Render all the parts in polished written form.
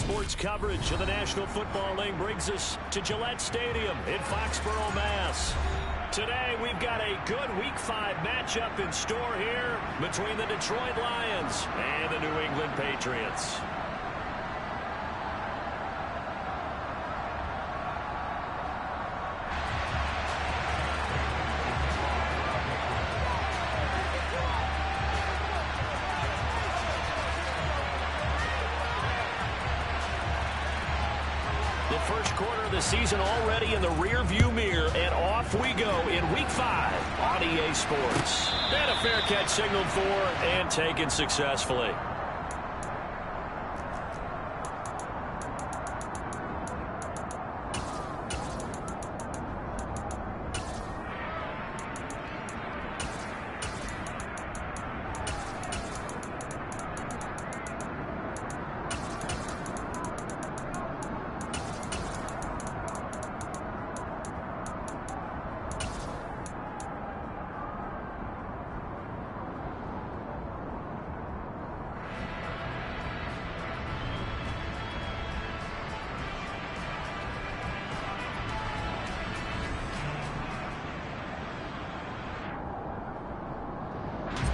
Sports coverage of the National Football League brings us to Gillette Stadium in Foxborough, Mass. Today, we've got a good Week 5 matchup in store here between the Detroit Lions and the New England Patriots. The first quarter of the season already in the rear-view mirror, and off we go in Week 5 on EA Sports. And a fair catch signaled for and taken successfully.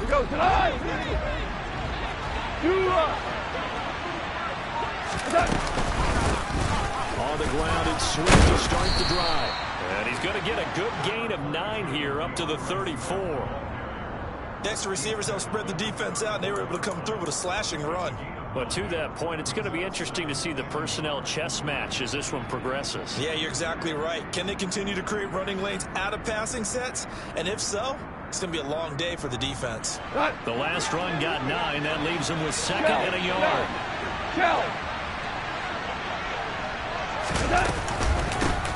Go tonight! On the ground, it's Swift to start the drive. And he's going to get a good gain of 9 here up to the 34. Next, the receivers helped spread the defense out, and they were able to come through with a slashing run. But to that point, it's going to be interesting to see the personnel chess match as this one progresses. Yeah, you're exactly right. Can they continue to create running lanes out of passing sets? And if so, it's going to be a long day for the defense. The last run got 9. That leaves him with second and a yard.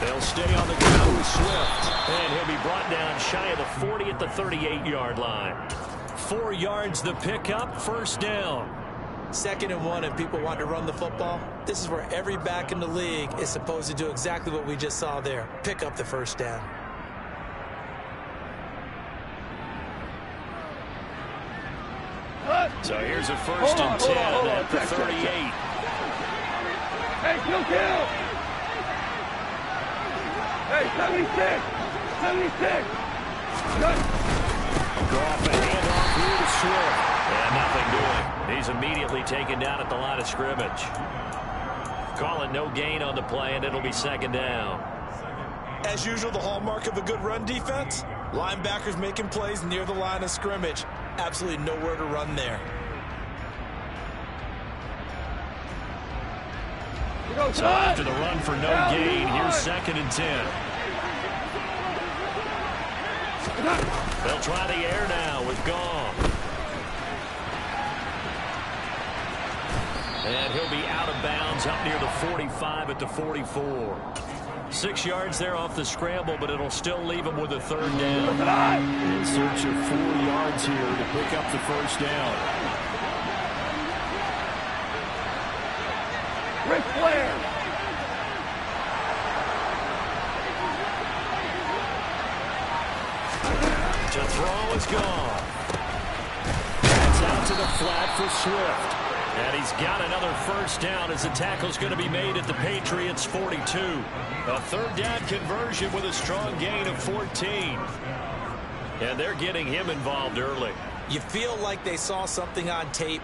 They'll stay on the ground with Swift. And he'll be brought down shy of the 40 at the 38-yard line. 4 yards the pickup, first down. 2nd and 1, and people want to run the football. This is where every back in the league is supposed to do exactly what we just saw there. Pick up the first down. So here's a first and 10 at the 38. Hey, kill! Hey, 76! 76! Goff a handoff through to Swift. And nothing doing. He's immediately taken down at the line of scrimmage. Call it no gain on the play, and it'll be second down. As usual, the hallmark of a good run defense, linebackers making plays near the line of scrimmage. Absolutely nowhere to run there. So after the run for no gain, here's 2nd and 10. They'll try the air now with Goff. And he'll be out of bounds up near the 45 at the 44. 6 yards there off the scramble, but it'll still leave him with a 3rd down. In search of 4 yards here to pick up the first down. Ric Flair! To throw is gone. That's out to the flat for Swift. And he's got another first down as the tackle's going to be made at the Patriots' 42. A 3rd down conversion with a strong gain of 14. And they're getting him involved early. You feel like they saw something on tape,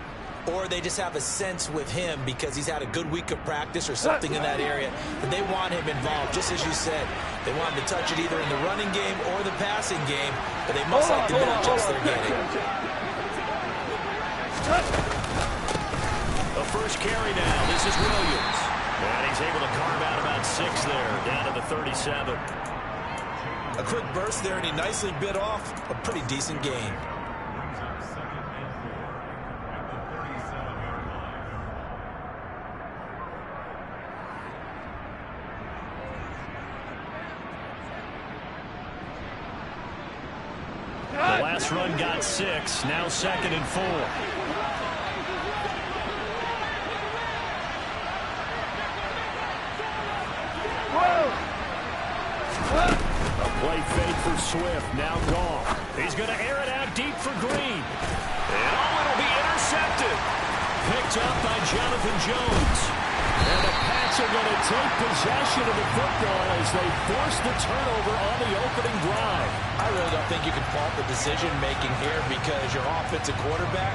or they just have a sense with him because he's had a good week of practice or something in that area that they want him involved. Just as you said, they want him to touch it either in the running game or the passing game, but they must like the matchups they're getting. The first carry now. This is Williams. And he's able to carve out about 6 there, down to the 37. A quick burst there, and he nicely bit off a pretty decent gain. The last run got 6. Now 2nd and 4. A play fake for Swift. Now Goff. He's going to air it out deep for Green. And it'll be intercepted. Picked up by Jonathan Jones. Pats are going to take possession of the football as they force the turnover on the opening drive. I really don't think you can fault the decision-making here because your offensive quarterback,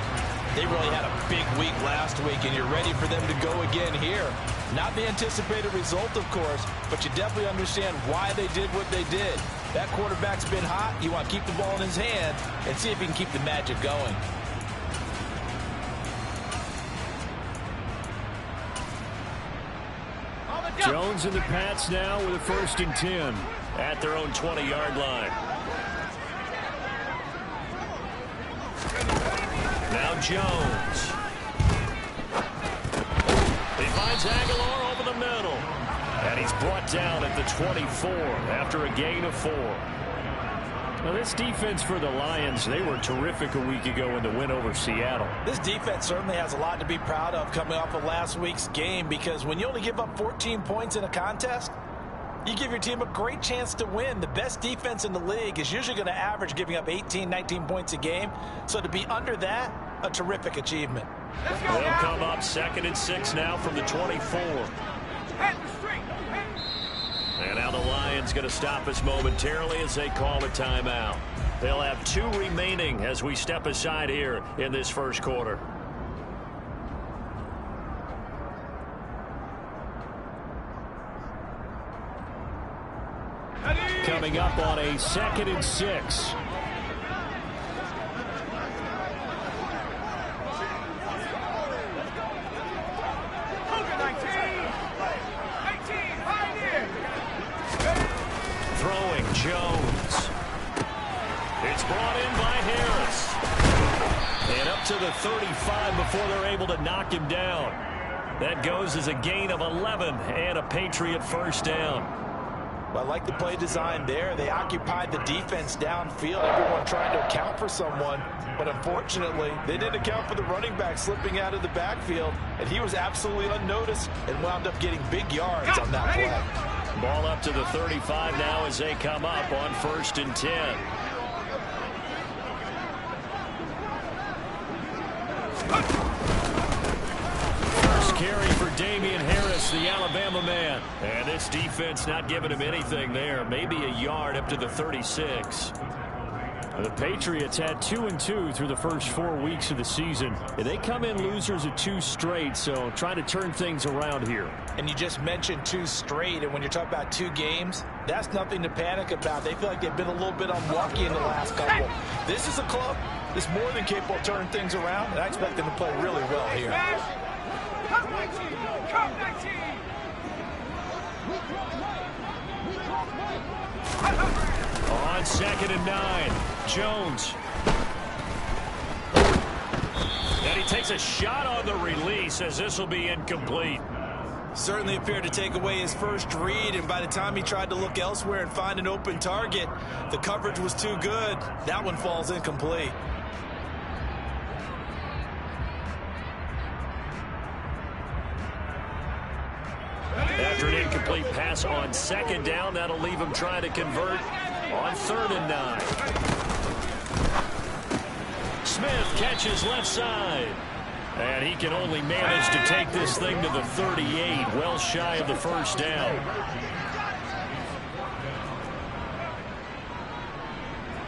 they really had a big week last week, and you're ready for them to go again here. Not the anticipated result, of course, but you definitely understand why they did what they did. That quarterback's been hot. You want to keep the ball in his hand and see if he can keep the magic going. Jones and the Pats now with a 1st and 10 at their own 20-yard line. Now Jones. He finds Aguilar over the middle. And he's brought down at the 24 after a gain of 4. Now, this defense for the Lions, they were terrific a week ago in the win over Seattle. This defense certainly has a lot to be proud of coming off of last week's game because when you only give up 14 points in a contest, you give your team a great chance to win. The best defense in the league is usually going to average giving up 18, 19 points a game. So to be under that, a terrific achievement. They'll come up 2nd and 6 now from the 24. And now the Lions going to stop us momentarily as they call a timeout. They'll have 2 remaining as we step aside here in this first quarter. Coming up on a 2nd and 6. Throwing Jones. It's brought in by Harris. And up to the 35 before they're able to knock him down. That goes as a gain of 11 and a Patriot 1st down. Well, I like the play design there. They occupied the defense downfield. Everyone trying to account for someone. But unfortunately, they didn't account for the running back slipping out of the backfield. And he was absolutely unnoticed and wound up getting big yards on that play. Ball up to the 35 now as they come up on 1st and 10. First carry for Damian Harris, the Alabama man. And this defense not giving him anything there. Maybe a yard up to the 36. The Patriots had 2-2 through the first 4 weeks of the season. They come in losers of 2 straight, so trying to turn things around here. And you just mentioned 2 straight, and when you're talking about 2 games, that's nothing to panic about. They feel like they've been a little bit unlucky in the last couple. This is a club that's more than capable of turning things around, and I expect them to play really well here. Come 19! Come 19! On 2nd and 9, Jones. And he takes a shot on the release as this will be incomplete. Certainly appeared to take away his first read, and by the time he tried to look elsewhere and find an open target, the coverage was too good. That one falls incomplete. After an incomplete pass on 2nd down, that'll leave him trying to convert on 3rd and 9. Smith catches left side. And he can only manage to take this thing to the 38, well shy of the 1st down.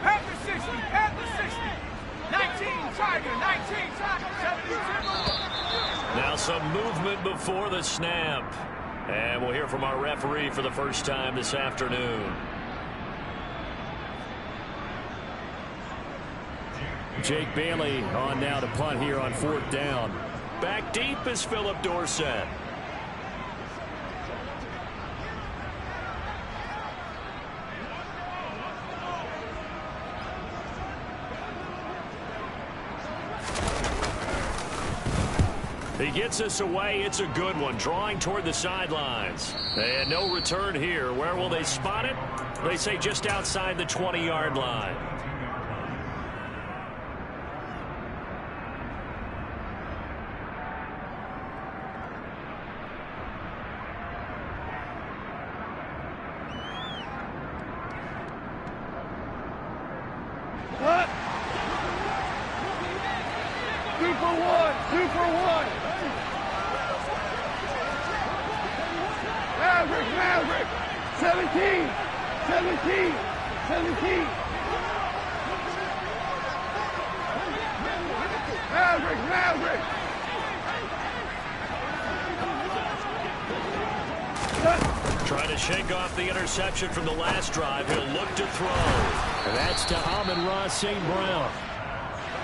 At the 60, at the 60. 19, Tiger, 19, Tiger, 72. Now some movement before the snap. And we'll hear from our referee for the first time this afternoon. Jake Bailey on now to punt here on 4th down. Back deep is Philip Dorsett. He gets us away. It's a good one. Drawing toward the sidelines. And no return here. Where will they spot it? They say just outside the 20-yard line. What? 2 for 1. 2 for 1. 17. 17. 17. Maverick. Trying to shake off the interception from the last drive. He'll look to throw. And that's to Amon-Ra St. Brown.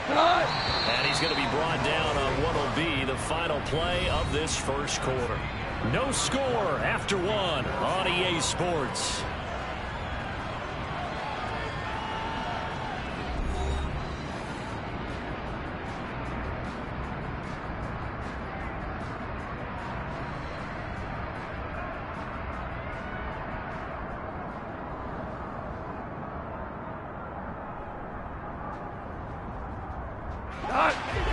And he's going to be brought down on what will be the final play of this first quarter. No score after one on EA Sports.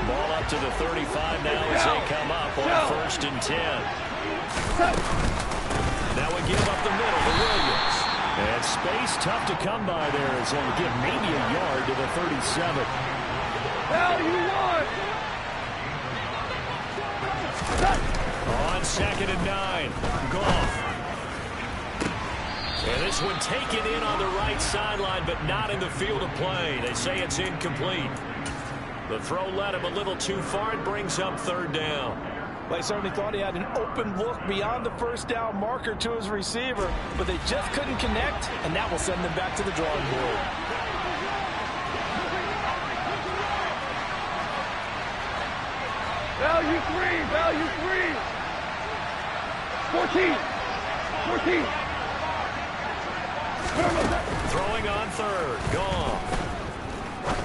Ball up to the 35 now as they come up on 1st and 10. Now we give up the middle to Williams. And space tough to come by there as they'll give maybe a yard to the 37. Value one. On 2nd and 9. Goff. And this one taken in on the right sideline, but not in the field of play. They say it's incomplete. The throw led him a little too far. It brings up 3rd down. They certainly thought he had an open look beyond the first down marker to his receiver, but they just couldn't connect, and that will send them back to the drawing board. Value three. 14. Throwing on 3rd. Goff.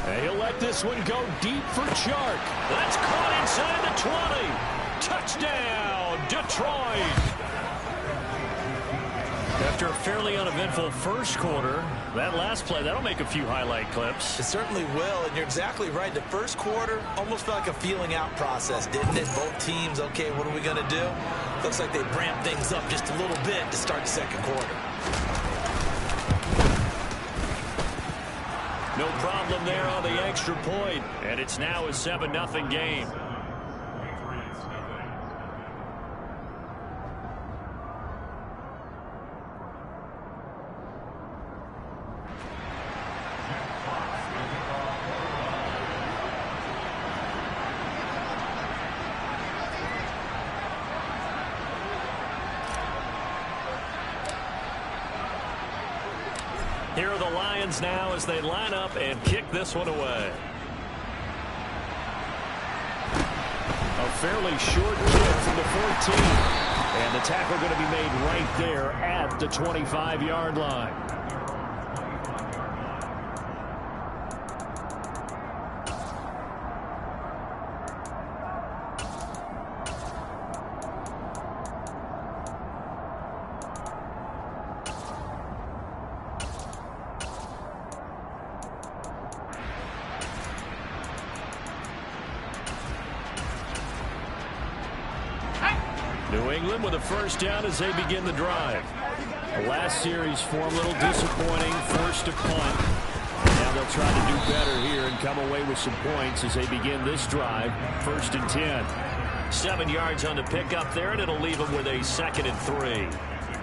And he'll let this one go deep for Chark. That's caught inside the 20. Touchdown, Detroit. After a fairly uneventful first quarter, that last play, that'll make a few highlight clips. It certainly will, and you're exactly right. The first quarter almost felt like a feeling out process, didn't it? Both teams, okay, what are we going to do? Looks like they ramped things up just a little bit to start the second quarter. No problem there on the extra point, and it's now a 7-0 game. Here are the Lions now as they line up and kick this one away. A fairly short kick from the 14. And the tackle going to be made right there at the 25-yard line. New England with a first down as they begin the drive. The last series form a little disappointing, forced to punt. Now they'll try to do better here and come away with some points as they begin this drive. 1st and 10. 7 yards on the pickup there, and it'll leave them with a 2nd and 3.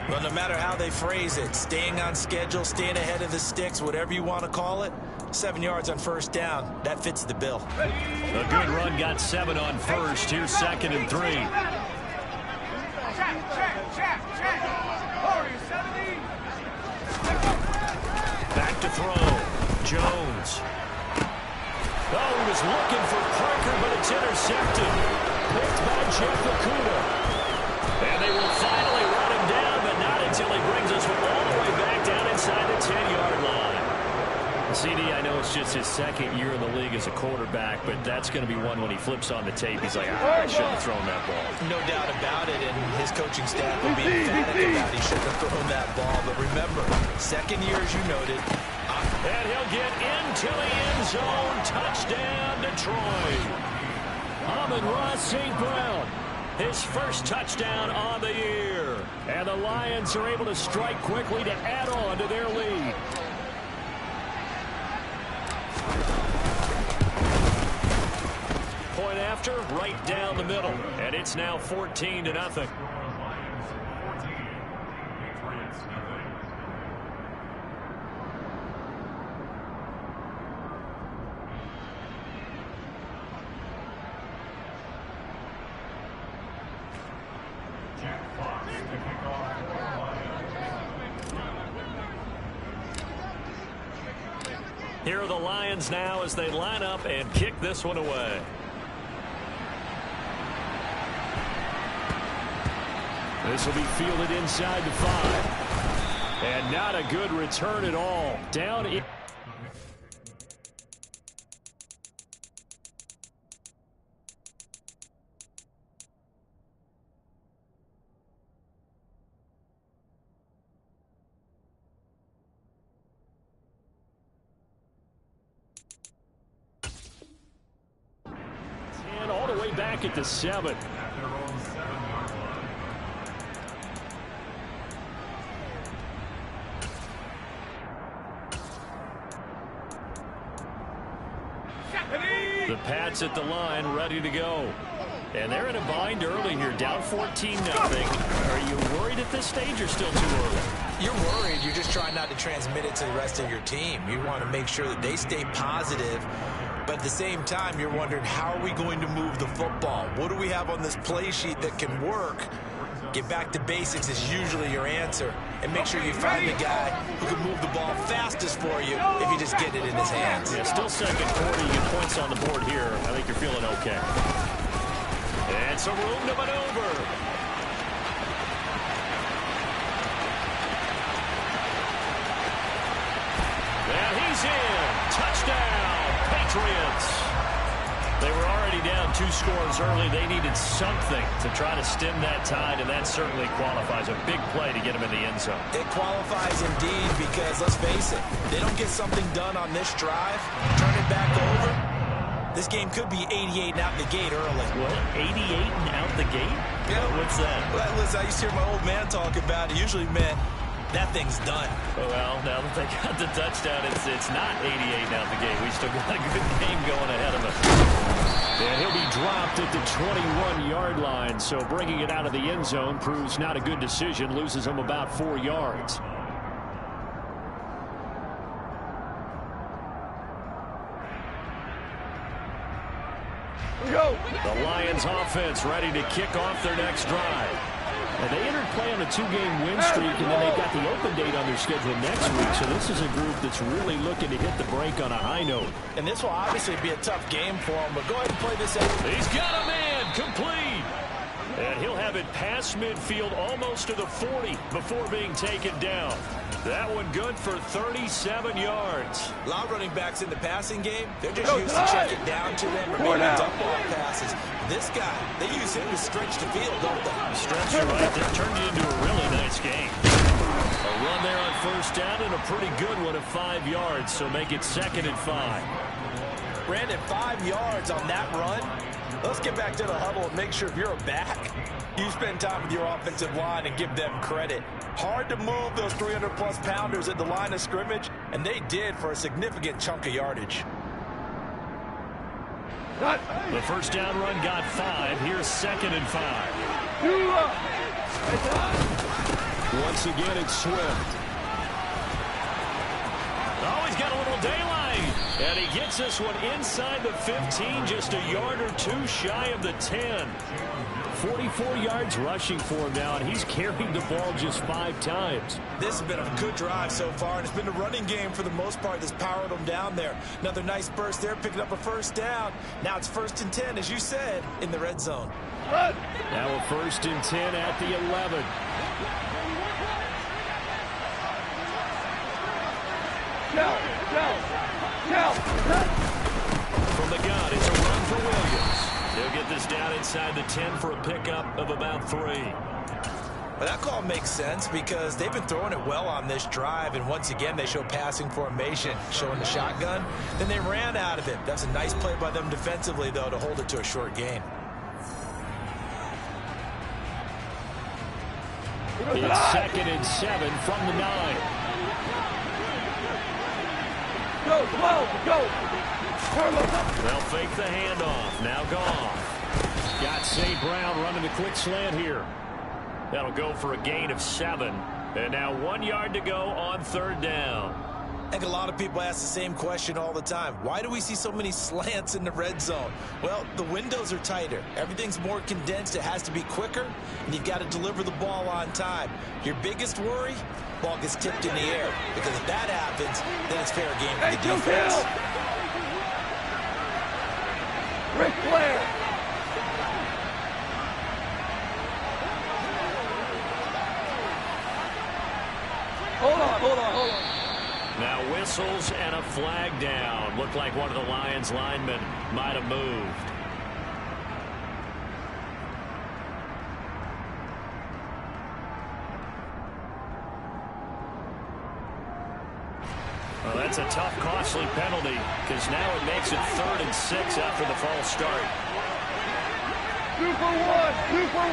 Well, no matter how they phrase it, staying on schedule, staying ahead of the sticks, whatever you want to call it, 7 yards on first down, that fits the bill. A good run got 7 on first. Here's 2nd and 3. Check. Warrior 70. Back to throw. Jones. Oh, he was looking for Parker, but it's intercepted. Picked by Jeff Okudah. And they will finally run him down, but not until he brings us all the way back down inside the 10-yard line. CD, I know it's just his 2nd year in the league as a quarterback, but that's going to be one when he flips on the tape. He's like, I shouldn't have thrown that ball. No doubt about it, and his coaching staff will be emphatic about he shouldn't have thrown that ball. But remember, 2nd year, as you noted. And he'll get into the end zone. Touchdown, Detroit. Amon-Ra St. Brown, his first touchdown on the year. And the Lions are able to strike quickly to add on to their lead. Point after, right down the middle. And it's now 14-0. Here are the Lions now as they line up and kick this one away. This will be fielded inside the 5. And not a good return at all. Down in. All the way back at the 7. The Pats at the line, ready to go. And they're in a bind early here, down 14-0. Are you worried at this stage or still too early? You're worried. You're just trying not to transmit it to the rest of your team. You want to make sure that they stay positive. But at the same time, you're wondering, how are we going to move the football? What do we have on this play sheet that can work? Get back to basics is usually your answer. And make sure you find the guy who can move the ball fastest for you if you just get it in his hands. Yeah, still second quarter. You get points on the board here. I think you're feeling okay. And some room to maneuver. And he's in. Touchdown, Patriots. They were already down 2 scores early. They needed something to try to stem that tide, and that certainly qualifies. A big play to get them in the end zone. It qualifies indeed because, let's face it, they don't get something done on this drive, turn it back over, this game could be 88 and out the gate early. What? 88 and out the gate? Yeah. What's that? Well, listen, I used to hear my old man talk about it. Usually meant that thing's done. Well, now that they got the touchdown, it's not 88 out the gate. We still got a good game going ahead of us. And he'll be dropped at the 21-yard line, so bringing it out of the end zone proves not a good decision, loses him about 4 yards. The Lions offense ready to kick off their next drive. And they entered play on a 2-game win streak, and then they've got the open date on their schedule next week. So this is a group that's really looking to hit the break on a high note. And this will obviously be a tough game for him, but go ahead and play this out. He's got a man complete. And he'll have it past midfield almost to the 40 before being taken down. That one good for 37 yards. A lot of running backs in the passing game, they're just used to check it down to them or maybe dump off passes. This guy, they use him to stretch the field, don't they? Stretch it right there. Turned it into a really nice game. A run there on first down and a pretty good one at 5 yards, so make it 2nd and 5. Brandon, 5 yards on that run. Let's get back to the huddle and make sure if you're a back, you spend time with your offensive line and give them credit. Hard to move those 300-plus pounders at the line of scrimmage, and they did for a significant chunk of yardage. The first down run got 5. Here's 2nd and 5. Once again, it's Swift. Oh, he's got a little daylight. And he gets this one inside the 15, just a yard or 2 shy of the 10. 44 yards rushing for him now, and he's carried the ball just 5 times. This has been a good drive so far, and it's been a running game for the most part that's powered them down there. Another nice burst there, picking up a first down. Now it's 1st and 10, as you said, in the red zone. Now a 1st and 10 at the 11. From the gun, it's a run for Williams. They'll get this down inside the 10 for a pickup of about 3. Well, that call makes sense because they've been throwing it well on this drive, and once again they show passing formation, showing the shotgun. Then they ran out of it. That's a nice play by them defensively, though, to hold it to a short gain. It's 2nd and 7 from the 9. Go. They'll fake the handoff. Now Goff. Got St. Brown running the quick slant here. That'll go for a gain of 7. And now 1 yard to go on 3rd down. I think a lot of people ask the same question all the time. Why do we see so many slants in the red zone? Well, the windows are tighter. Everything's more condensed. It has to be quicker, and you've got to deliver the ball on time. Your biggest worry? Ball gets tipped in the air. Because if that happens, then it's fair game for the defense. Ric Flair. Hold on. Now whistles and a flag down. Looked like one of the Lions linemen might have moved. Well, that's a tough, costly penalty because now it makes it 3rd and 6 after the false start. 2 for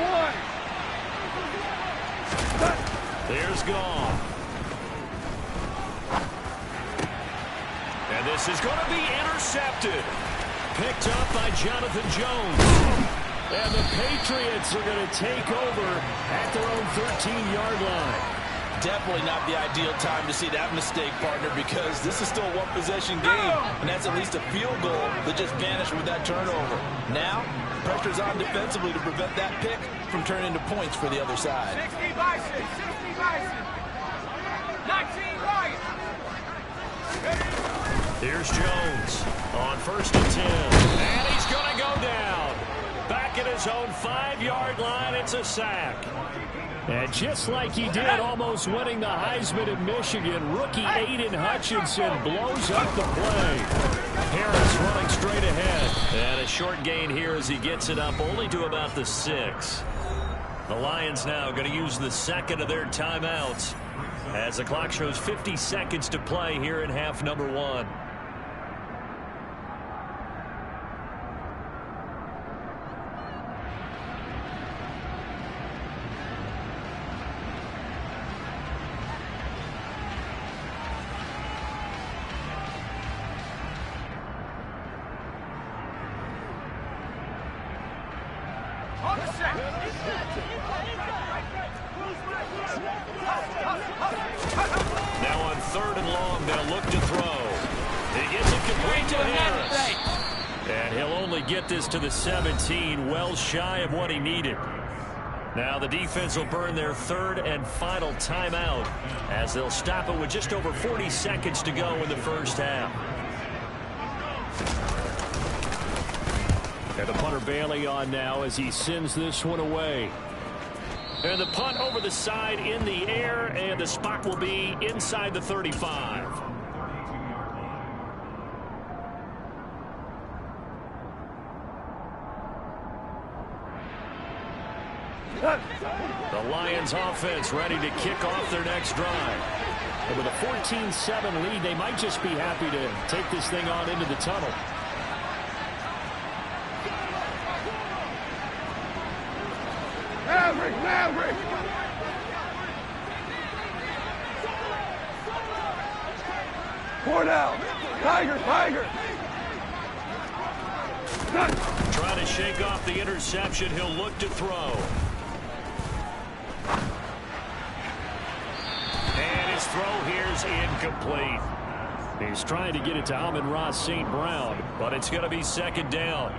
1. There's Goff. And this is going to be intercepted. Picked up by Jonathan Jones. And the Patriots are going to take over at their own 13-yard line. Definitely not the ideal time to see that mistake, partner, because this is still a one-possession game, and that's at least a field goal that just vanished with that turnover. Now, pressure's on defensively to prevent that pick from turning into points for the other side. 60 Bison. 19 Lions. Here's Jones on 1st and 10. And he's going to go down. Back at his own 5-yard line, it's a sack. And just like he did, almost winning the Heisman in Michigan, rookie Aiden Hutchinson blows up the play. Harris running straight ahead. And a short gain here as he gets it up only to about the 6. The Lions now going to use the second of their timeouts as the clock shows 50 seconds to play here in half number 1. Now on 3rd and long, they'll look to throw. He gets it complete to Harris. And he'll only get this to the 17, well shy of what he needed. Now the defense will burn their 3rd and final timeout as they'll stop it with just over 40 seconds to go in the first half. And the punter Bailey on now as he sends this one away. And the punt over the side in the air, and the spot will be inside the 35. The Lions offense ready to kick off their next drive. And with a 14-7 lead, they might just be happy to take this thing on into the tunnel. Maverick! Cornell! Tiger! Trying to shake off the interception. He'll look to throw. And his throw here's incomplete. He's trying to get it to Amon-Ra St. Brown, but it's going to be 2nd down.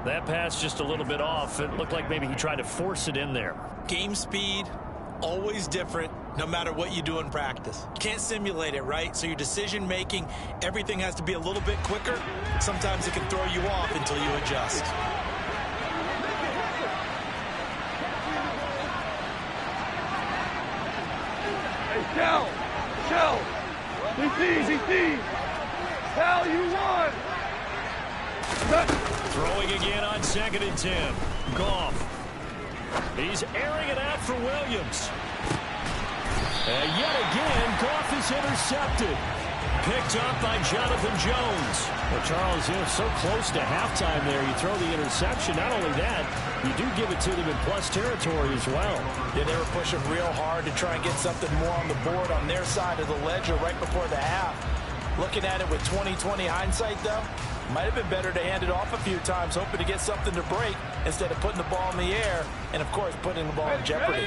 That pass just a little bit off. It looked like maybe he tried to force it in there. Game speed, always different, no matter what you do in practice. You can't simulate it, right? So your decision making, everything has to be a little bit quicker. Sometimes it can throw you off until you adjust. Hey, Shell! CT! Hell, you won! Throwing again on 2nd and 10. Goff. He's airing it out for Williams. And yet again, Goff is intercepted. Picked up by Jonathan Jones. Well, Charles, you're so close to halftime there. You throw the interception. Not only that, you do give it to them in plus territory as well. Yeah, they were pushing real hard to try and get something more on the board on their side of the ledger right before the half. Looking at it with 20/20 hindsight, though, might have been better to hand it off a few times, hoping to get something to break instead of putting the ball in the air and, of course, putting the ball in jeopardy.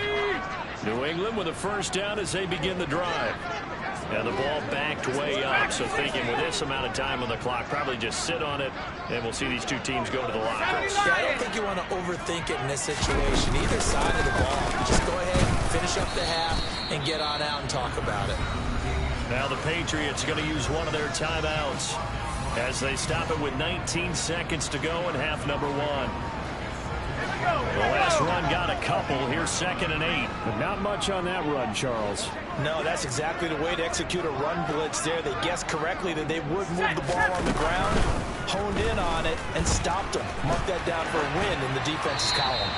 New England with a 1st down as they begin the drive. And the ball backed way up, so thinking with this amount of time on the clock, probably just sit on it, and we'll see these two teams go to the lockers. Yeah, I don't think you want to overthink it in this situation. Either side of the ball, just go ahead, finish up the half, and get on out and talk about it. Now the Patriots going to use one of their timeouts as they stop it with 19 seconds to go in half number 1. The last run got a couple. Here's 2nd and 8. But not much on that run, Charles. No, that's exactly the way to execute a run blitz there. They guessed correctly that they would move the ball on the ground, honed in on it, and stopped them. Mark that down for a win in the defense's column.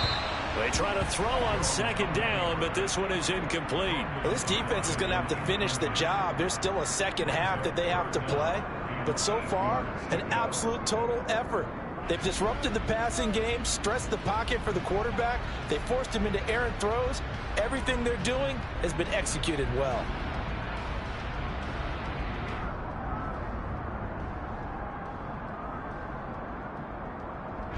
They try to throw on 2nd down, but this one is incomplete. Well, this defense is going to have to finish the job. There's still a second half that they have to play. But so far, an absolute total effort. They've disrupted the passing game, stressed the pocket for the quarterback. They forced him into errant throws. Everything they're doing has been executed well.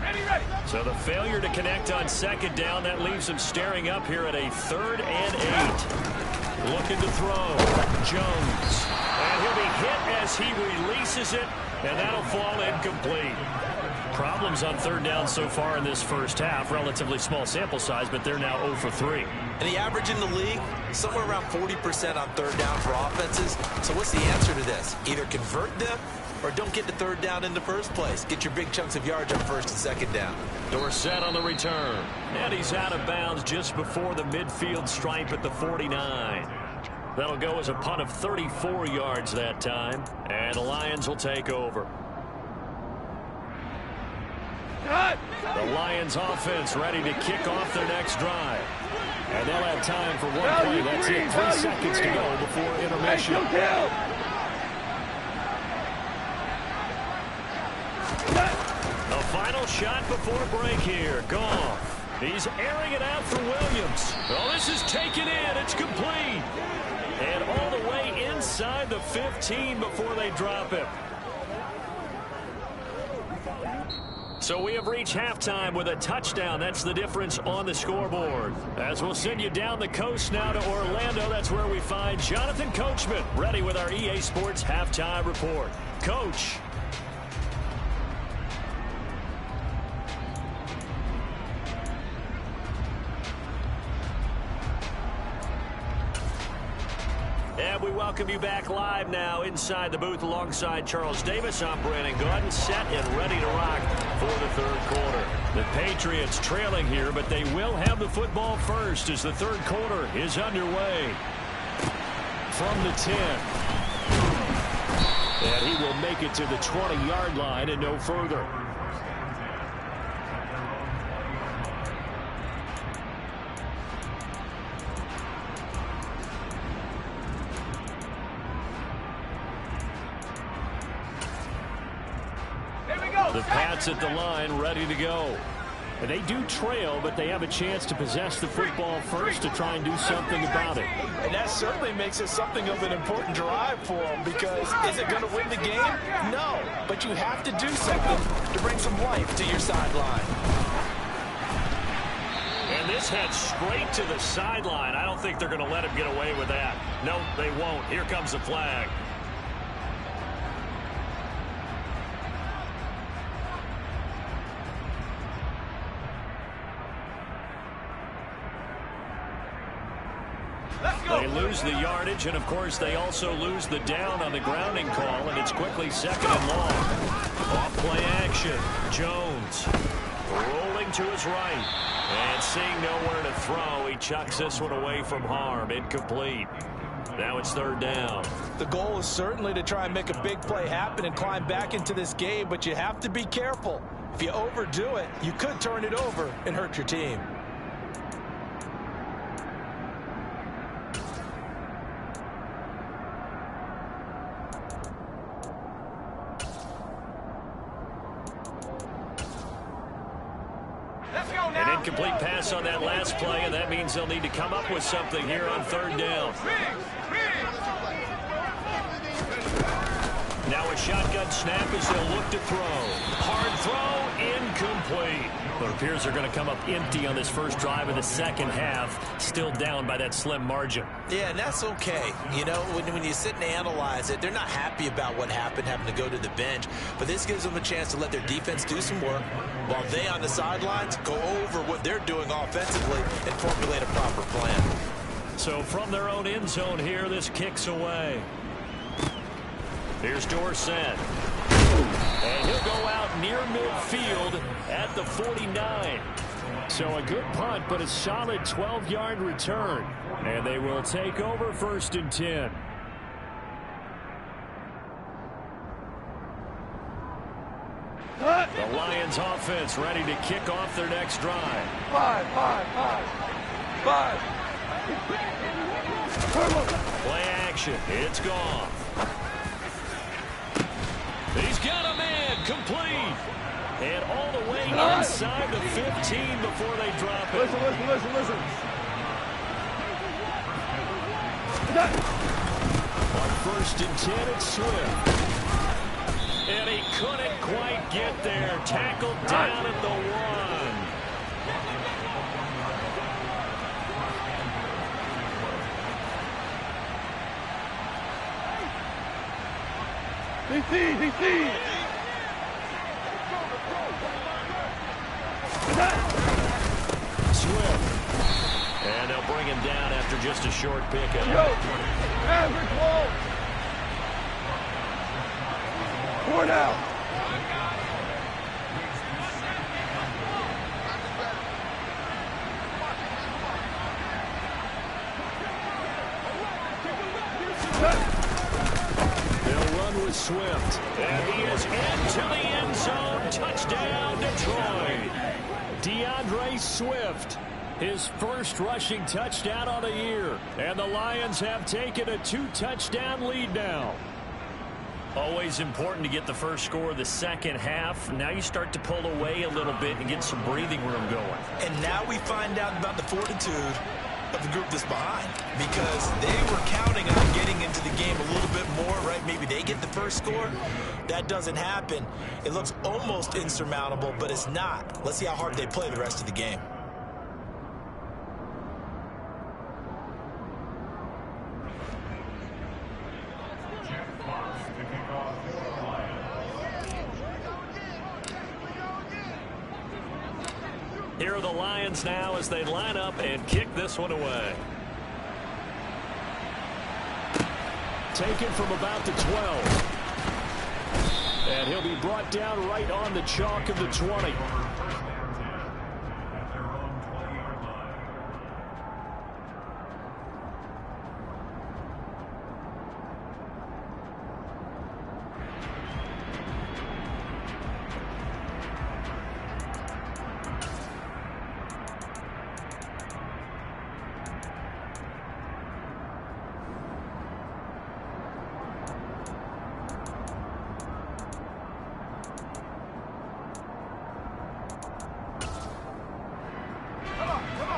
Ready. So the failure to connect on 2nd down, that leaves them staring up here at a 3rd and 8. Looking to throw. Jones. And he'll be hit as he releases it, and that'll fall incomplete. Problems on 3rd down so far in this first half. Relatively small sample size, but they're now 0 for 3. And the average in the league, somewhere around 40% on 3rd down for offenses. So what's the answer to this? Either convert them or don't get the 3rd down in the first place. Get your big chunks of yards on 1st and 2nd down. Dorsett on the return. And he's out of bounds just before the midfield stripe at the 49. That'll go as a punt of 34 yards that time. And the Lions will take over. The Lions offense ready to kick off their next drive. And they'll have time for one play. That's it. 3 seconds to go before intermission. The final shot before break here. Goff. He's airing it out for Williams. Oh, this is taken in. It's complete. And all the way inside the 15 before they drop him. So we have reached halftime with a touchdown. That's the difference on the scoreboard. As we'll send you down the coast now to Orlando, that's where we find Jonathan Coachman ready with our EA Sports halftime report. Coach. And we welcome you back live now inside the booth alongside Charles Davis. I'm Brandon Gaudin, set and ready to rock for the 3rd quarter. The Patriots trailing here, but they will have the football first as the 3rd quarter is underway. From the 10. And he will make it to the 20-yard line and no further. The Pats at the line, ready to go. And they do trail, but they have a chance to possess the football first to try and do something about it. And that certainly makes it something of an important drive for them, because is it going to win the game? No, but you have to do something to bring some life to your sideline. And this heads straight to the sideline. I don't think they're going to let him get away with that. No, they won't. Here comes the flag. They lose the yardage, and of course they also lose the down on the grounding call, and it's quickly 2nd and long. Off play action. Jones rolling to his right, and seeing nowhere to throw, he chucks this one away from harm. Incomplete. Now it's 3rd down. The goal is certainly to try and make a big play happen and climb back into this game, but you have to be careful. If you overdo it, you could turn it over and hurt your team. An incomplete pass on that last play, and that means they'll need to come up with something here on 3rd down. Now a shotgun snap as they'll look to throw. Hard throw, incomplete. But it appears they're going to come up empty on this first drive of the second half, still down by that slim margin. Yeah, and that's okay. You know, when you sit and analyze it, they're not happy about what happened, having to go to the bench. But this gives them a chance to let their defense do some work while they on the sidelines go over what they're doing offensively and formulate a proper plan. So from their own end zone here, this kicks away. Here's Dorsett. And he'll go out near midfield at the 49. So a good punt, but a solid 12-yard return. And they will take over 1st and 10. The Lions offense ready to kick off their next drive. Five. Play action. It's gone. He's got a man complete. And all the way inside the 15 before they drop it. Listen. On 1st and 10, it's Swift. And he couldn't quite get there. Tackled down at the 1. DC. Swift. And they'll bring him down after just a short pickup. Average ball. 4 down. They'll run with Swift. And he is into the end zone. Touchdown, Detroit. DeAndre Swift, his first rushing touchdown on the year. And the Lions have taken a 2-touchdown lead now. Always important to get the first score of the second half. Now you start to pull away a little bit and get some breathing room going. And now we find out about the fortitude of the group that's behind, because they were counting on getting into the game a little bit more, right? Maybe they get the first score. That doesn't happen. It looks almost insurmountable, but it's not. Let's see how hard they play the rest of the game. Here are the Lions now as they line up and kick this one away. Taken from about the 12. And he'll be brought down right on the chalk of the 20.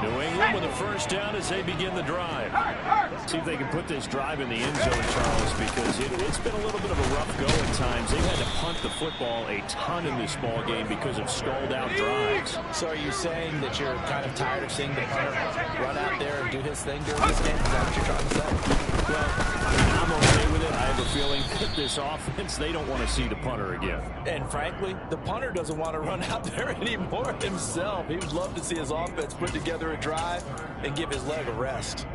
New England with a first down as they begin the drive. See if they can put this drive in the end zone, Charles, because it's been a little bit of a rough go at times. They've had to punt the football a ton in this ball game because of stalled-out drives. So are you saying that you're kind of tired of seeing the punter run out there and do his thing during this game? Is that what you're trying to say? Well, I'm okay with it. I have a feeling that this offense, they don't want to see the punter again. And frankly, the punter doesn't want to run out there anymore himself. He would love to see his offense put together a drive and give his leg a rest.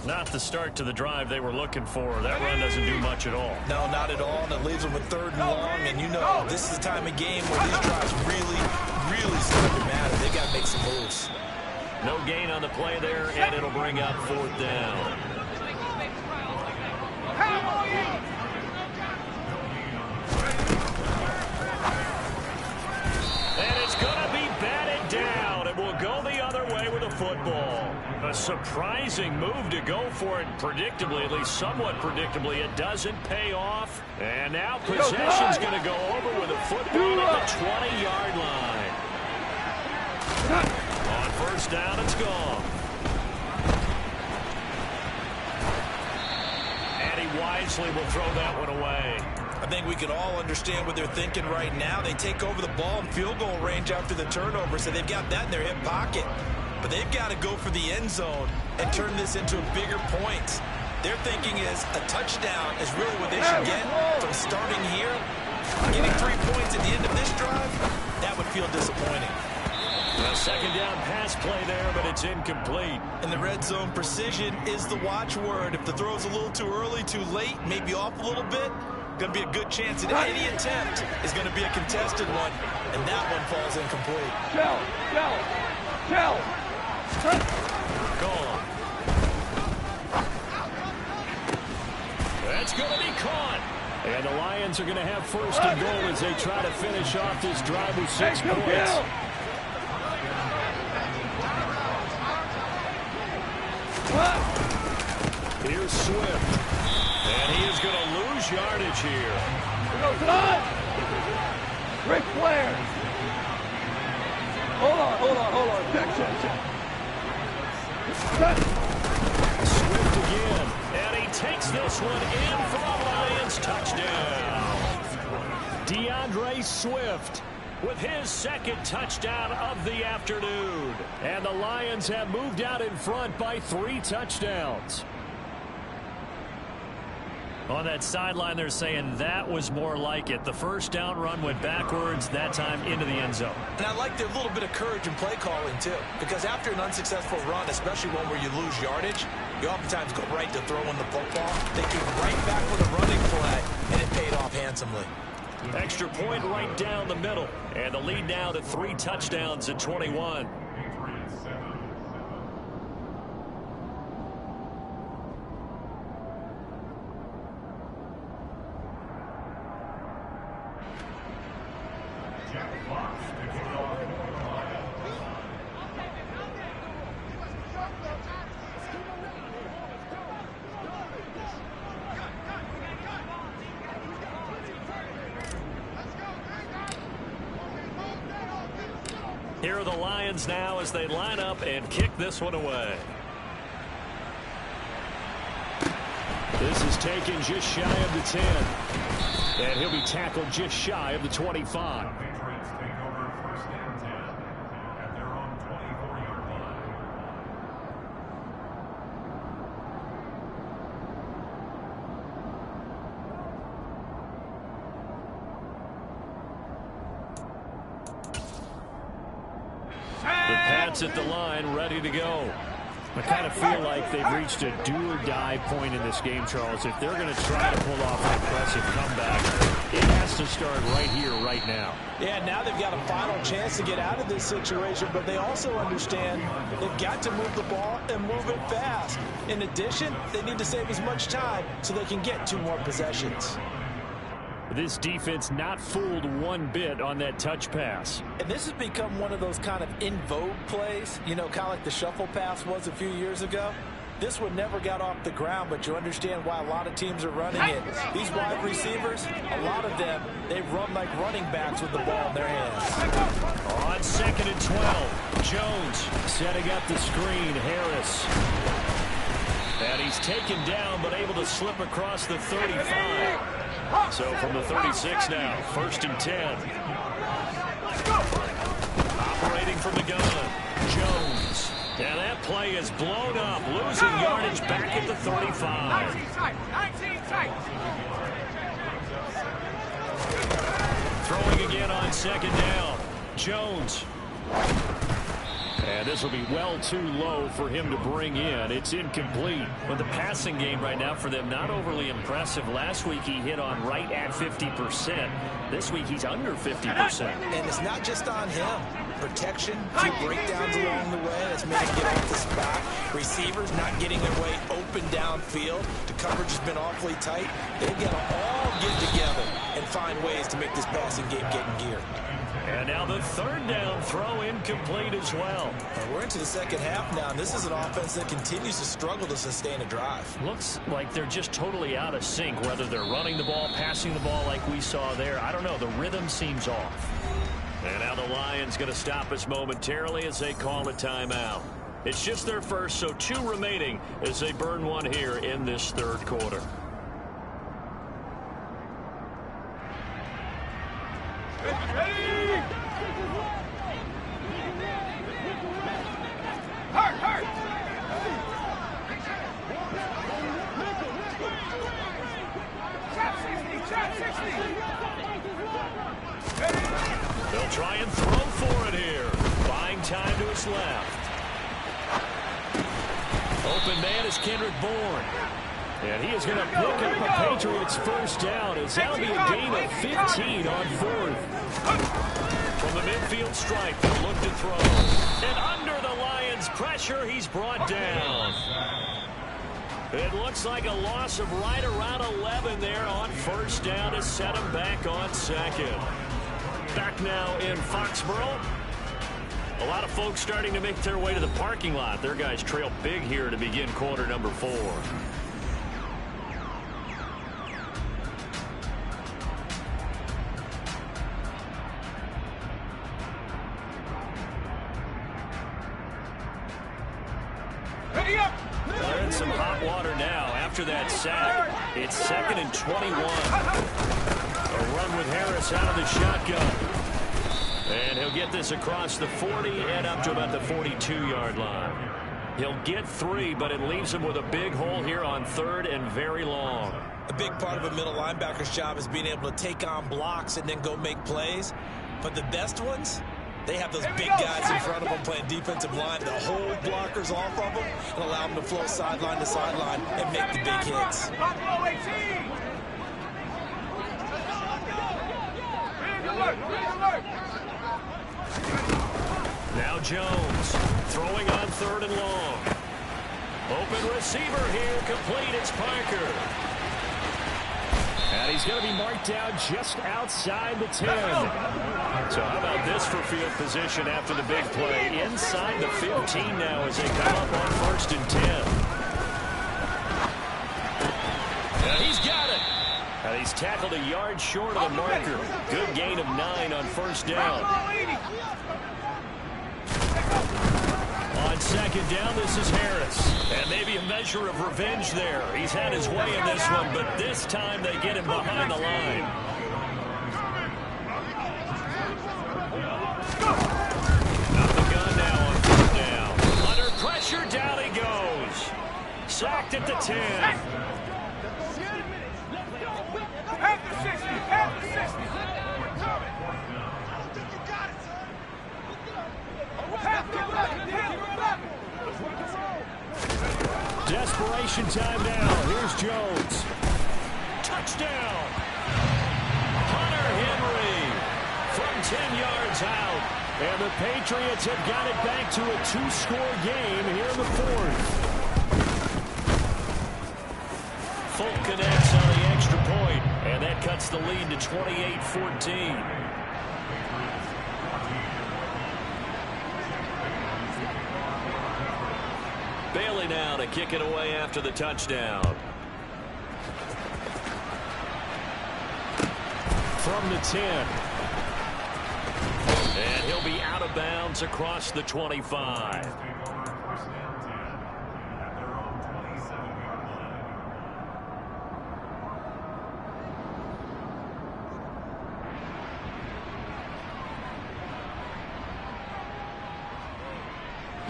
Not the start to the drive they were looking for. That run doesn't do much at all. No, not at all, and it leaves them with 3rd and long. And you know, this is the time of game where these drives really start to matter. They got to make some moves. No gain on the play there, and it'll bring up 4th down. And it's going to be batted down. It will go the other way with a football. A surprising move to go for it predictably, at least somewhat predictably. It doesn't pay off. And now possession's going to go over with a football at the 20-yard line. On 1st down, it's gone. And he wisely will throw that one away. I think we can all understand what they're thinking right now. They take over the ball in field goal range after the turnover, so they've got that in their hip pocket. But they've got to go for the end zone and turn this into bigger points. Their thinking is a touchdown is really what they should get from starting here. Getting 3 points at the end of this drive, that would feel disappointing. A second down pass play there, but it's incomplete. And the red zone precision is the watchword. If the throw's a little too early, too late, maybe off a little bit, going to be a good chance that any attempt is going to be a contested one, and that one falls incomplete. Gone. That's going to be caught. And the Lions are going to have first and goal as they try to finish off this drive with 6 points. Here's Swift. And he is going to lose yardage here. Ric Flair. Hold on. Check. Swift again. And he takes this one in for a Lions touchdown. DeAndre Swift with his second touchdown of the afternoon. And the Lions have moved out in front by 3 touchdowns. On that sideline, they're saying that was more like it. The first down run went backwards, that time into the end zone. And I like their little bit of courage in play calling, too. Because after an unsuccessful run, especially one where you lose yardage, you oftentimes go right to throwing the football. They came right back with a running play, and it paid off handsomely. Extra point right down the middle. And the lead now to 3 touchdowns at 21. Here are the Lions now as they line up and kick this one away. This is taken just shy of the 10. And he'll be tackled just shy of the 25. At the line, ready to go. I kind of feel like they've reached a do-or-die point in this game, Charles. If they're going to try to pull off an impressive comeback, it has to start right here, right now. Yeah, now they've got a final chance to get out of this situation, but they also understand they've got to move the ball and move it fast. In addition, they need to save as much time so they can get 2 more possessions. This defense not fooled one bit on that touch pass. And this has become one of those kind of in vogue plays, you know, kind of like the shuffle pass was a few years ago. This one never got off the ground, but you understand why a lot of teams are running it. These wide receivers, a lot of them, they run like running backs with the ball in their hands. On 2nd and 12, Jones setting up the screen. Harris. And he's taken down, but able to slip across the 35. So from the 36 now, 1st and 10. Operating from the gun, Jones. And that play is blown up, losing yardage back at the 35. 19 tight. Throwing again on 2nd down, Jones. And this will be well too low for him to bring in. It's incomplete. But the passing game right now for them, not overly impressive. Last week he hit on right at 50%. This week he's under 50%. And it's not just on him. Protection, a few breakdowns along the way. That's made him get off the spot. Receivers not getting their way open downfield. The coverage has been awfully tight. They've got to all get together and find ways to make this passing game get in gear. And now the 3rd down throw incomplete as well. And we're into the 2nd half now, and this is an offense that continues to struggle to sustain a drive. Looks like they're just totally out of sync, whether they're running the ball, passing the ball like we saw there. I don't know. The rhythm seems off. And now the Lions going to stop us momentarily as they call a timeout. It's just their first, so 2 remaining as they burn one here in this 3rd quarter. Open man is Kendrick Bourne. And he is going to pick up a Patriots first down as that'll be a gain of 15 on fourth. From the midfield stripe, they'll look to throw. And under the Lions' pressure, he's brought down. It looks like a loss of right around 11 there on first down to set him back on second. Back now in Foxborough. A lot of folks starting to make their way to the parking lot. Their guys trail big here to begin quarter number 4. They're in some hot water now after that sack. It's 2nd and 21. A run with Harris out of the shotgun. And he'll get this across the 40 and up to about the 42-yard line. He'll get 3, but it leaves him with a big hole here on 3rd and very long. A big part of a middle linebacker's job is being able to take on blocks and then go make plays. But the best ones, they have those big guys in front of them playing defensive line to hold blockers off of them and allow them to flow sideline to sideline and make the big hits. Now Jones throwing on 3rd and long. Open receiver here, complete. It's Parker. And he's going to be marked down just outside the 10. So how about this for field position after the big play? Inside the 15 now as they come up on 1st and 10. And he's got it. And he's tackled a yard short of the marker. Good gain of 9 on first down. On 2nd down, this is Harris. And maybe a measure of revenge there. He's had his way in this one, but this time they get him behind the line. Out the gun now on 3rd down. Under pressure, down he goes. Sacked at the 10. At the 60, at the 60. Desperation time now. Here's Jones. Touchdown. Hunter Henry from 10 yards out. And the Patriots have got it back to a 2-score game here in the 4th. Folk connects on the extra point, and that cuts the lead to 28-14. Bailey now to kick it away after the touchdown. From the 10. And he'll be out of bounds across the 25.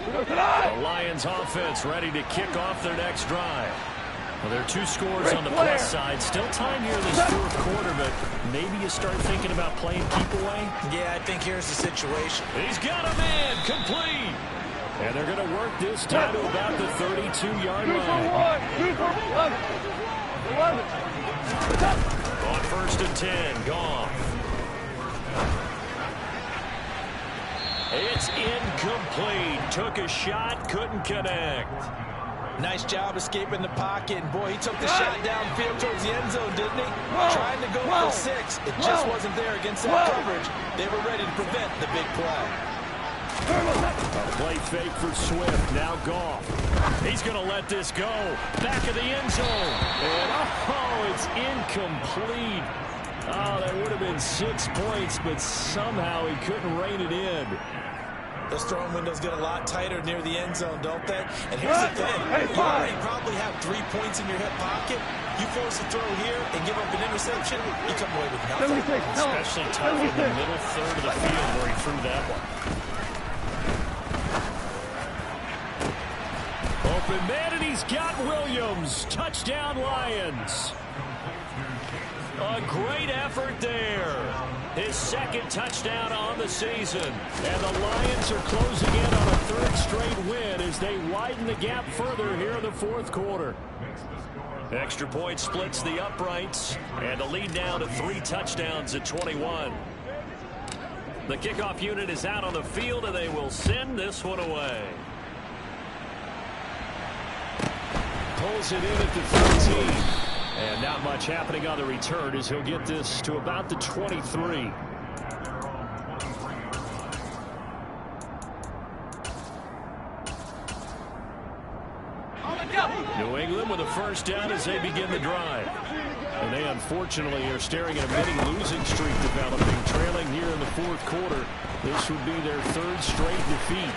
The Lions offense ready to kick off their next drive. Well, there are 2 scores on the plus side. Still time here in this 4th quarter, but maybe you start thinking about playing keep away. Yeah, I think here's the situation. He's got a man complete. And they're going to work this time to about the 32-yard line. On 1st and 10, Goff. It's incomplete. Took a shot, couldn't connect. Nice job escaping the pocket. And boy, he took the shot downfield towards the end zone, didn't he? Trying to go for 6. It just wasn't there against that coverage. They were ready to prevent the big play. A play fake for Swift. Now Goff. He's going to let this go. Back of the end zone. And oh, it's incomplete. Oh, that would have been 6 points, but somehow he couldn't rein it in. Those throwing windows get a lot tighter near the end zone, don't they? And here's the thing. You already probably have 3 points in your hip pocket. You force a throw here and give up an interception, you come away with nothing. Especially tough in the middle 3rd of the field where he threw that one. Open man, and he's got Williams. Touchdown, Lions. A great effort there. His second touchdown on the season. And the Lions are closing in on a third straight win as they widen the gap further here in the fourth quarter. Extra point splits the uprights, and the lead now to 3 touchdowns at 21. The kickoff unit is out on the field, and they will send this one away. Pulls it in at the 13. And not much happening on the return as he'll get this to about the 23. New England with a first down as they begin the drive. And they unfortunately are staring at a mini losing streak developing, trailing here in the fourth quarter. This would be their third straight defeat.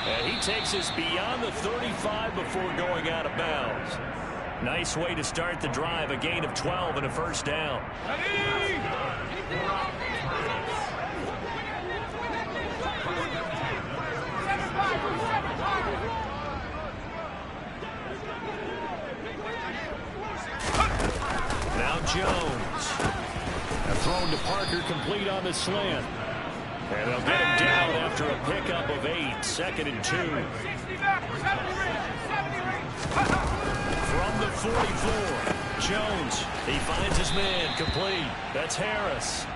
And he takes us beyond the 35 before going out of bounds. Nice way to start the drive, a gain of 12 and a first down. Now Jones. Thrown to Parker, complete on the slant. And they'll get him down after a pickup of 8, 2nd and 2. From the 44, Jones, he finds his man, complete. That's Harris.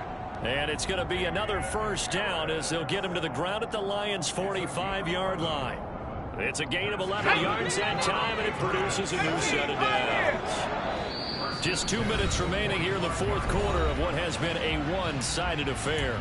And it's going to be another first down as they'll get him to the ground at the Lions' 45-yard line. It's a gain of 11 yards that time, and it produces a new set of downs. Just 2 minutes remaining here in the fourth quarter of what has been a one-sided affair.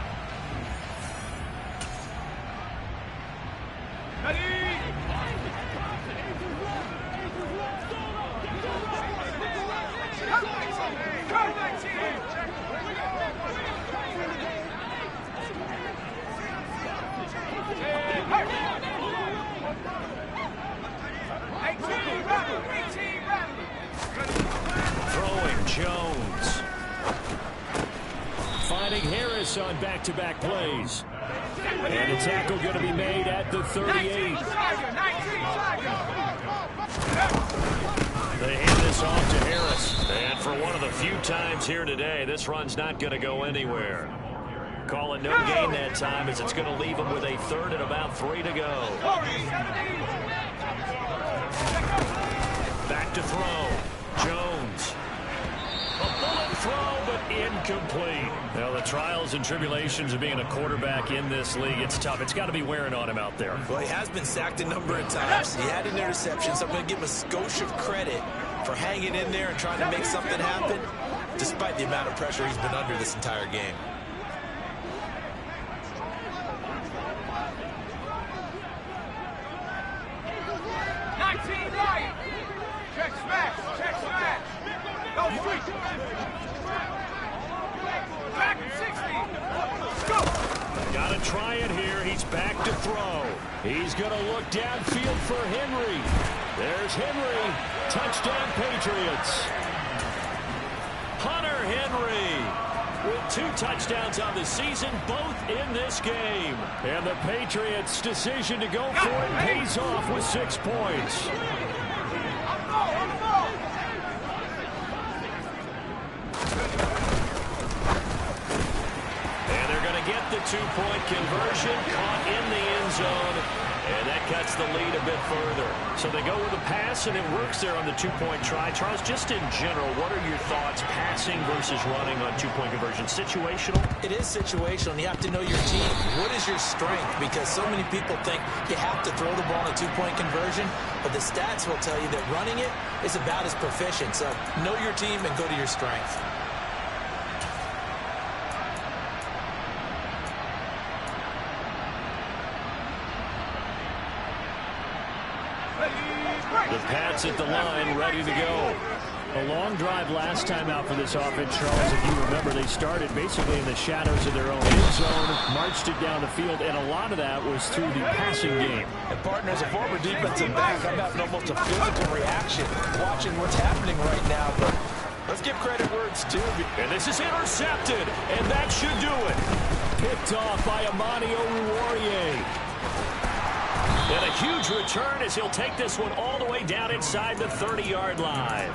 Throwing Jones. Finding Harris on back-to-back plays. And the tackle going to be made at the 38. They hand this off to Harris. And for one of the few times here today, this run's not going to go anywhere. Call it no gain that time as it's going to leave them with a third and about 3 to go. Back to throw. Jones. A bullet throw, but incomplete. Now, the trials and tribulations of being a quarterback in this league, it's tough. It's got to be wearing on him out there. Well, he has been sacked a number of times. He had an interception, so I'm going to give him a skosh of credit for hanging in there and trying to make something happen, despite the amount of pressure he's been under this entire game. Got to try it here. He's back to throw. He's going to look downfield for Henry. There's Henry. Touchdown, Patriots. Hunter Henry with 2 touchdowns on the season, both in this game. And the Patriots' decision to go for it pays off with 6 points. The 2-point conversion caught in the end zone, and that cuts the lead a bit further. So they go with a pass, and it works there on the 2-point try. Charles, just in general, what are your thoughts passing versus running on 2-point conversion? Situational? It is situational, and you have to know your team. What is your strength? Because so many people think you have to throw the ball in a 2-point conversion, but the stats will tell you that running it is about as proficient. So know your team and go to your strength. The Pats at the line, ready to go. A long drive last time out for this offense, Charles. If you remember, they started basically in the shadows of their own end zone, marched it down the field, and a lot of that was through the passing game. And, partner, as a former defensive back, I'm having almost a physical reaction watching what's happening right now. But let's give credit where it's due. And this is intercepted, and that should do it. Picked off by Amani Oruwariye. And a huge return as he'll take this one all the way down inside the 30-yard line.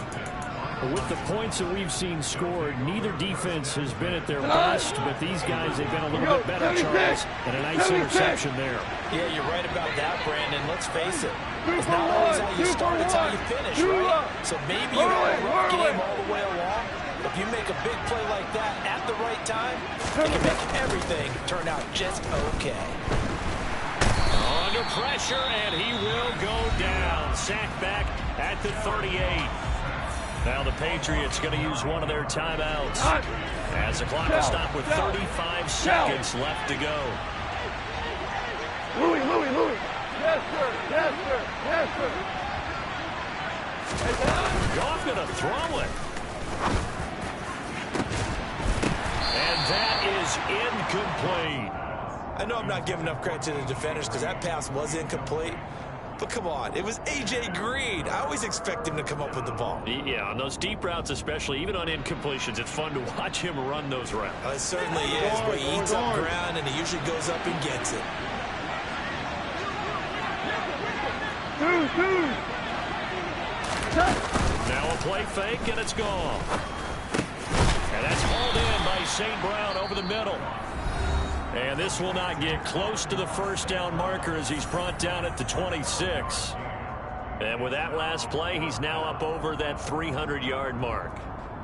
With the points that we've seen scored, neither defense has been at their best, but these guys have been a little bit better, Charles, and a nice interception there. Yeah, you're right about that, Brandon. Let's face it. It's not always how you start, it's how you finish, right? So maybe you have a rough game all the way along. If you make a big play like that at the right time, it can make everything turn out just okay. Under pressure, and he will go down. Sacked back at the 38. Now the Patriots going to use one of their timeouts as the clock will stop with 35 seconds left to go. Louis. Yes, sir. Yes, sir. Goff going to throw it. And that is incomplete. I know I'm not giving enough credit to the defenders because that pass was incomplete. But come on, it was A.J. Green. I always expect him to come up with the ball. Yeah, on those deep routes especially, even on incompletions, it's fun to watch him run those routes. It certainly is, but he eats up ground and he usually goes up and gets it. Now a play fake, and it's gone. And that's hauled in by St. Brown over the middle. And this will not get close to the first down marker as he's brought down at the 26. And with that last play, he's now up over that 300-yard mark.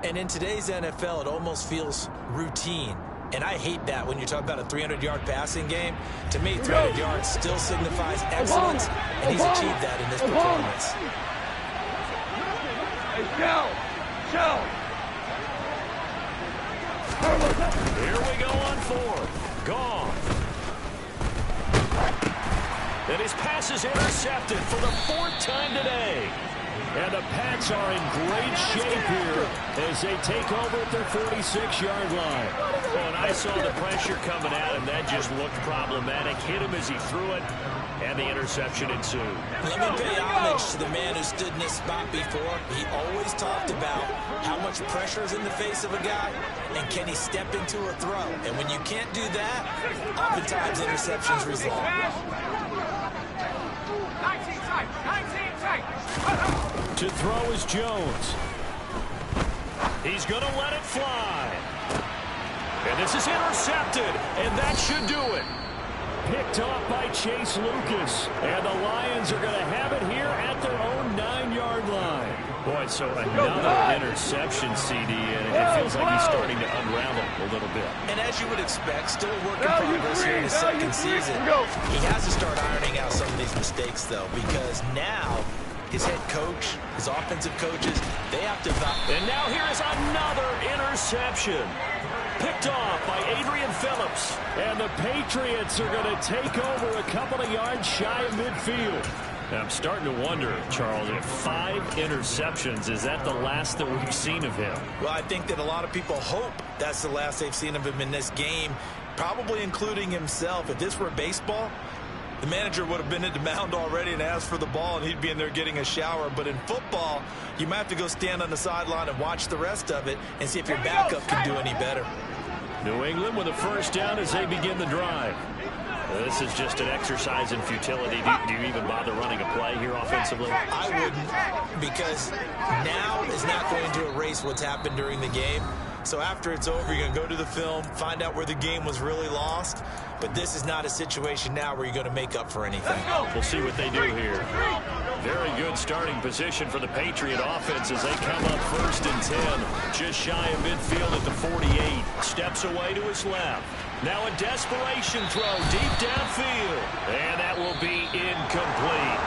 And in today's NFL, it almost feels routine. And I hate that when you're talking about a 300-yard passing game. To me, 300 yards still signifies excellence, and he's achieved that in this performance. Here we go on fourth. Gone. And his pass is intercepted for the fourth time today. And the Pats are in great shape here as they take over at their 46-yard line. Well, and I saw the pressure coming at him. That just looked problematic. Hit him as he threw it, and the interception ensued. Let me pay homage to the man who stood in this spot before. He always talked about how much pressure is in the face of a guy, and can he step into a throw. And when you can't do that, oftentimes interceptions result. 19 tight. To throw is Jones. He's going to let it fly. And this is intercepted, and that should do it. Picked off by Chase Lucas. And the Lions are going to have it here at their own 9-yard line. Boy, so another interception, CD, and it feels like he's starting to unravel a little bit. And as you would expect, still a work in progress here in his second season. He has to start ironing out some of these mistakes, though, because now his head coach, his offensive coaches, they have to... And now here is another interception. Picked off by Adrian Phillips. And the Patriots are going to take over a couple of yards shy of midfield. I'm starting to wonder, Charles, if 5 interceptions, is that the last that we've seen of him? Well, I think that a lot of people hope that's the last they've seen of him in this game, probably including himself. If this were baseball, the manager would have been at the mound already and asked for the ball, and he'd be in there getting a shower. But in football, you might have to go stand on the sideline and watch the rest of it and see if your backup can do any better. New England with a first down as they begin the drive. This is just an exercise in futility. Do you even bother running a play here offensively? I wouldn't, because now is not going to erase what's happened during the game. So after it's over, you're going to go to the film, find out where the game was really lost. But this is not a situation now where you're going to make up for anything. We'll see what they do here. Very good starting position for the Patriot offense as they come up 1st and 10. Just shy of midfield at the 48. Steps away to his left. Now a desperation throw deep downfield. And that will be incomplete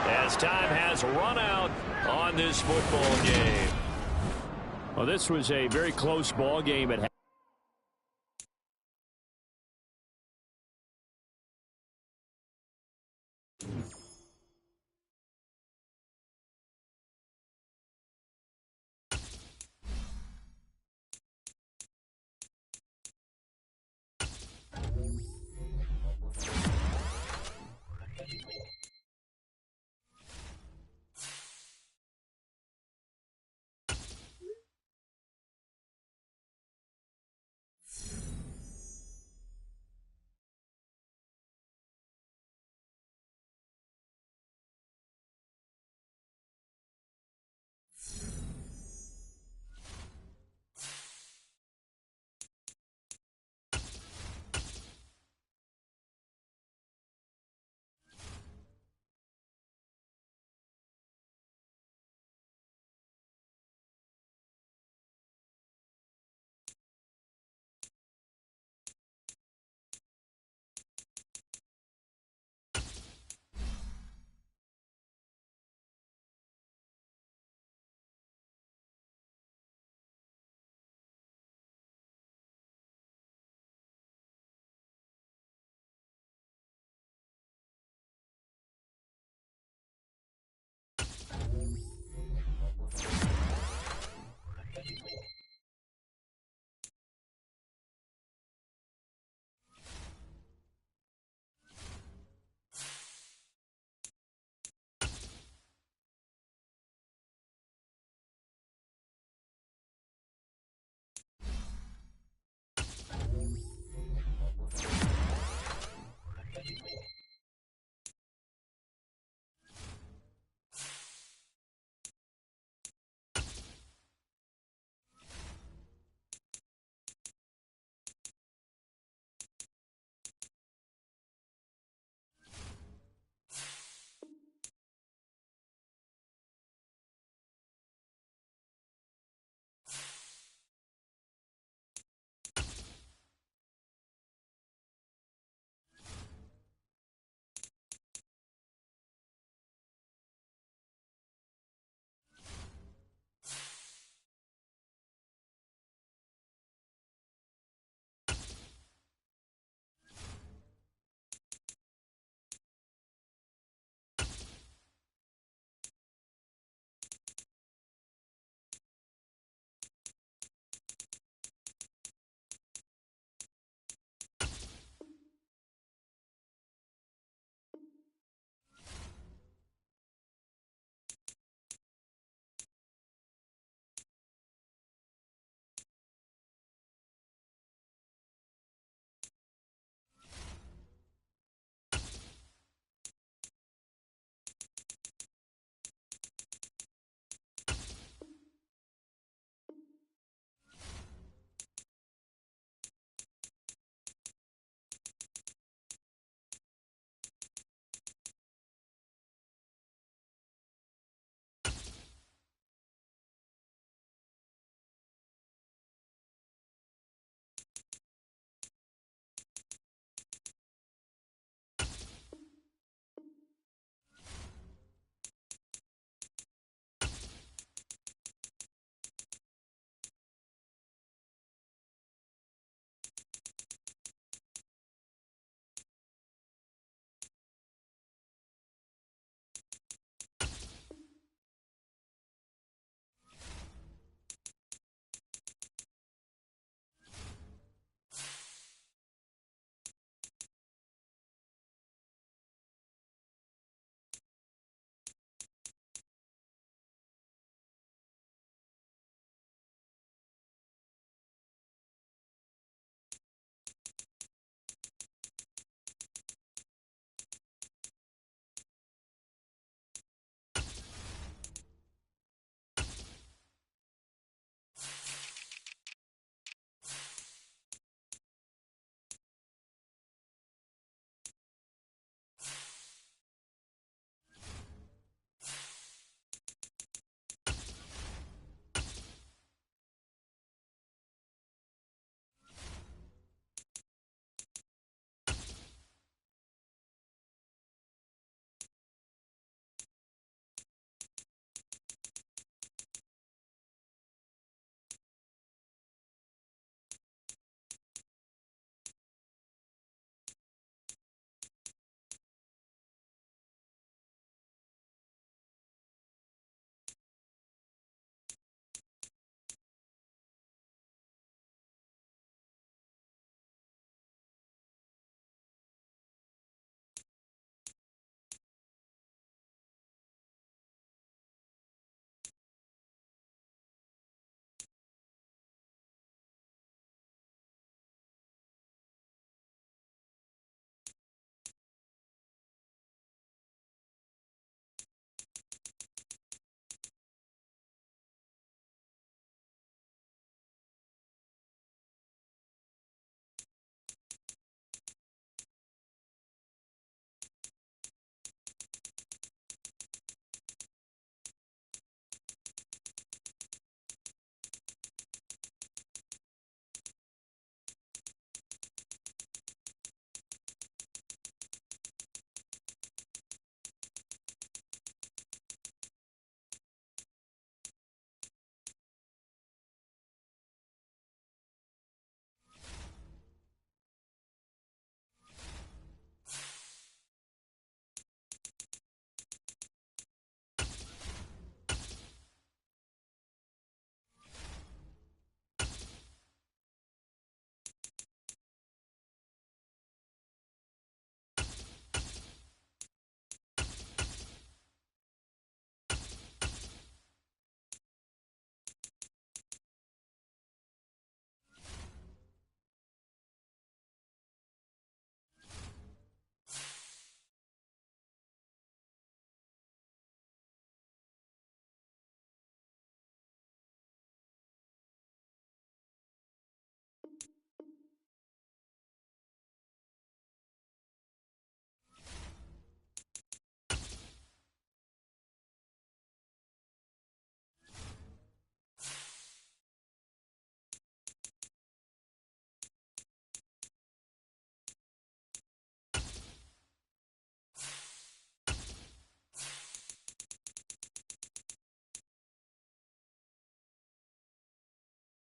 as time has run out on this football game. Well, this was a very close ball game at